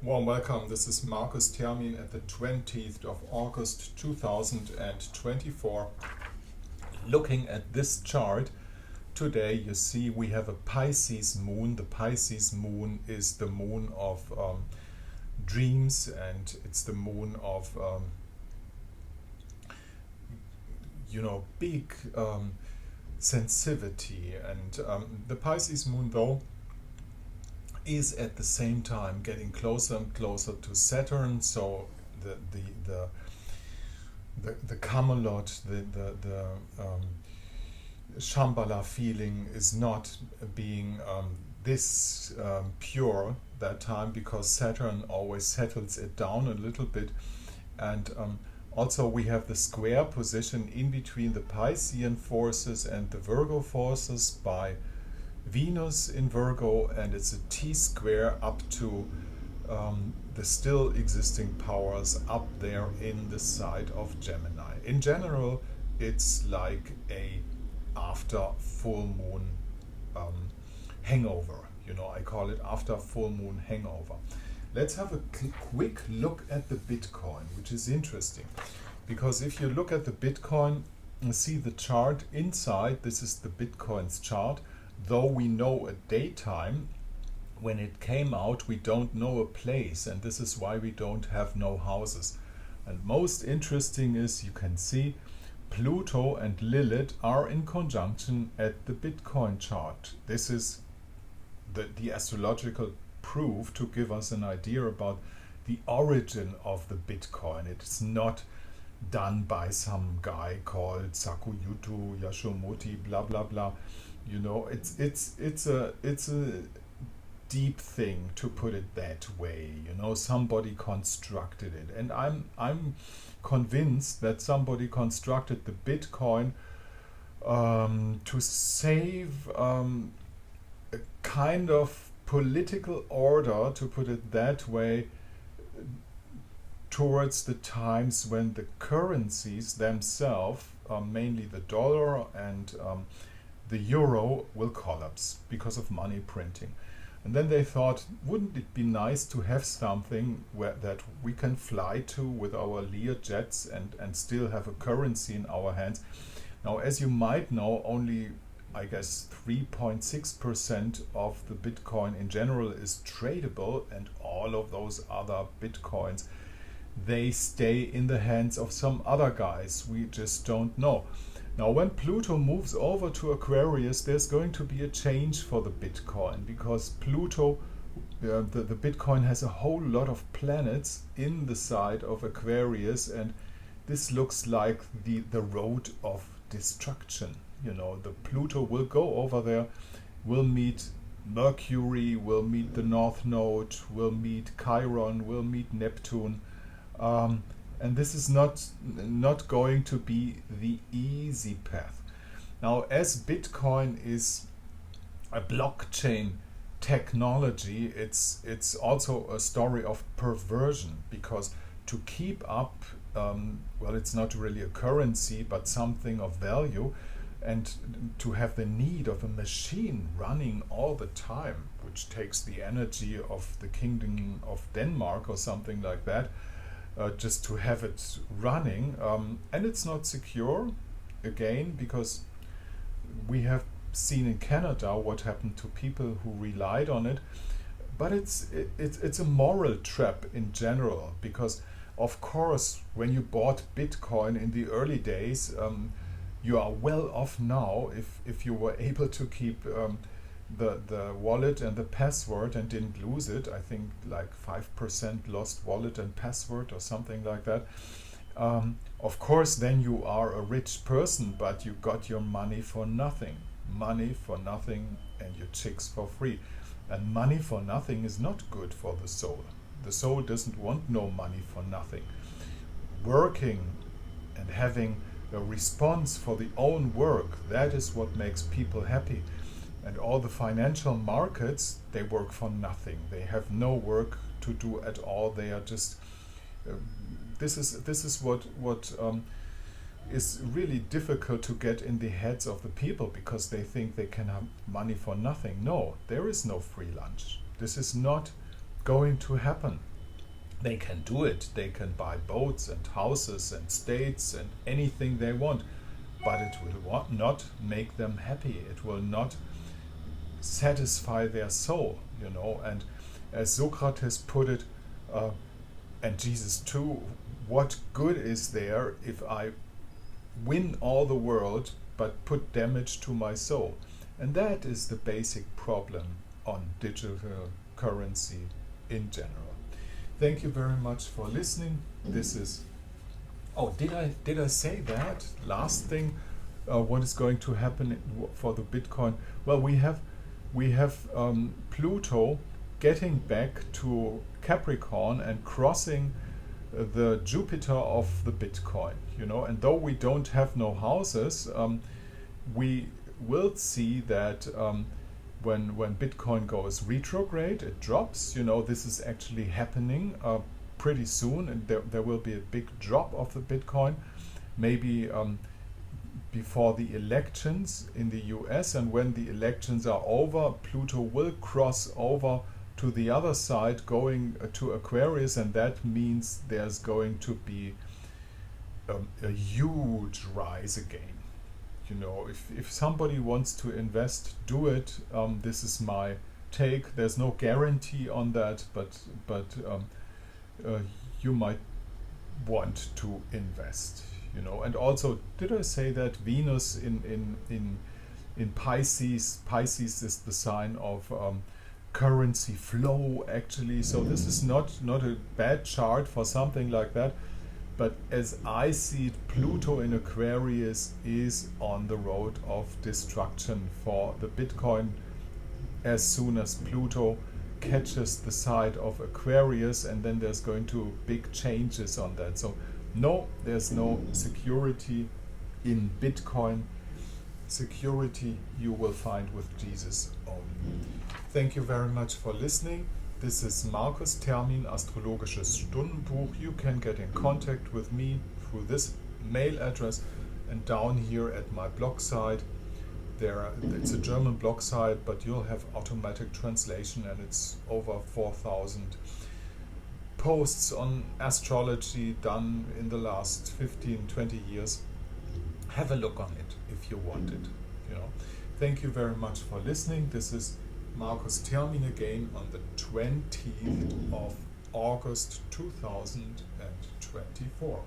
Warm welcome. This is Marcus Termin at the 20th of August 2024. Looking at this chart, today you see we have a Pisces moon. The Pisces moon is the moon of dreams, and it's the moon of big sensitivity. And the Pisces moon, though, is at the same time getting closer and closer to Saturn, so the Camelot, the Shambhala feeling is not being this pure that time, because Saturn always settles it down a little bit. And also we have the square position in between the Piscean forces and the Virgo forces by Venus in Virgo, and it's a T-square up to the still existing powers up there in the side of Gemini. In general, it's like a after full moon hangover. I call it after full moon hangover. Let's have a quick look at the Bitcoin, which is interesting, because if you look at the Bitcoin and see the chart inside, this is the Bitcoin's chart. Though we know a daytime when it came out, we don't know a place, and this is why we don't have no houses. And most interesting is you can see Pluto and Lilith are in conjunction at the Bitcoin chart. This is the astrological proof to give us an idea about the origin of the Bitcoin. It's not done by some guy called Sakuyutu Yashomoti blah blah blah. It's a deep thing, to put it that way. Somebody constructed it, and I'm convinced that somebody constructed the Bitcoin to save a kind of political order, to put it that way, towards the times when the currencies themselves, mainly the dollar and the euro, will collapse because of money printing. And then they thought, wouldn't it be nice to have something that we can fly to with our Lear jets and still have a currency in our hands? Now, as you might know, only, I guess, 3.6% of the Bitcoin in general is tradable, and all of those other Bitcoins, they stay in the hands of some other guys we just don't know. Now, when Pluto moves over to Aquarius, there's going to be a change for the Bitcoin, because Pluto, the Bitcoin has a whole lot of planets in the side of Aquarius, and this looks like the road of destruction. The Pluto will go over there, will meet Mercury, will meet the North Node, will meet Chiron, will meet Neptune. And this is not going to be the easy path. Now, as Bitcoin is a blockchain technology, it's also a story of perversion, because to keep up, it's not really a currency, but something of value, and to have the need of a machine running all the time, which takes the energy of the Kingdom of Denmark or something like that, just to have it running, and it's not secure, again, because we have seen in Canada what happened to people who relied on it. But it's a moral trap in general, because of course when you bought Bitcoin in the early days, you are well off now if you were able to keep the wallet and the password and didn't lose it. I think like 5% lost wallet and password or something like that. Of course, then you are a rich person, but you got your money for nothing. Money for nothing and your chicks for free. And money for nothing is not good for the soul. The soul doesn't want no money for nothing. Working and having a response for the own work, that is what makes people happy. And all the financial markets, they work for nothing. They have no work to do at all. They are just this is what is really difficult to get in the heads of the people, because they think they can have money for nothing. No, there is no free lunch. This is not going to happen. They can do it. They can buy boats and houses and states and anything they want, but it will not make them happy. It will not satisfy their soul, you know. And as Socrates put it, and Jesus too, what good is there if I win all the world but put damage to my soul? And that is the basic problem on digital currency in general. Thank you very much for listening. This is, oh, did I say that? Last thing, what is going to happen for the Bitcoin? Well, we have Pluto getting back to Capricorn and crossing the Jupiter of the Bitcoin, you know. And though we don't have no houses, we will see that when Bitcoin goes retrograde, it drops. You know, this is actually happening pretty soon, and there will be a big drop of the Bitcoin, maybe before the elections in the US. And when the elections are over, Pluto will cross over to the other side, going to Aquarius, and that means there's going to be a huge rise again. You know, if somebody wants to invest, do it. This is my take. There's no guarantee on that, but you might want to invest. You know, and also, did I say that Venus in Pisces? Pisces is the sign of currency flow, actually. So this is not a bad chart for something like that. But as I see it, Pluto in Aquarius is on the road of destruction for the Bitcoin as soon as Pluto catches the side of Aquarius, and then there's going to be big changes on that. So no, there's no security in Bitcoin. Security you will find with Jesus only. Thank you very much for listening. This is Markus Termin, Astrologisches Stundenbuch. You can get in contact with me through this mail address, and down here at my blog site, it's a German blog site, but you'll have automatic translation, and it's over 4,000 posts on astrology done in the last 15-20 years. Have a look on it if you want it. You know. Thank you very much for listening. This is Markus Termin again on the 20th of August 2024.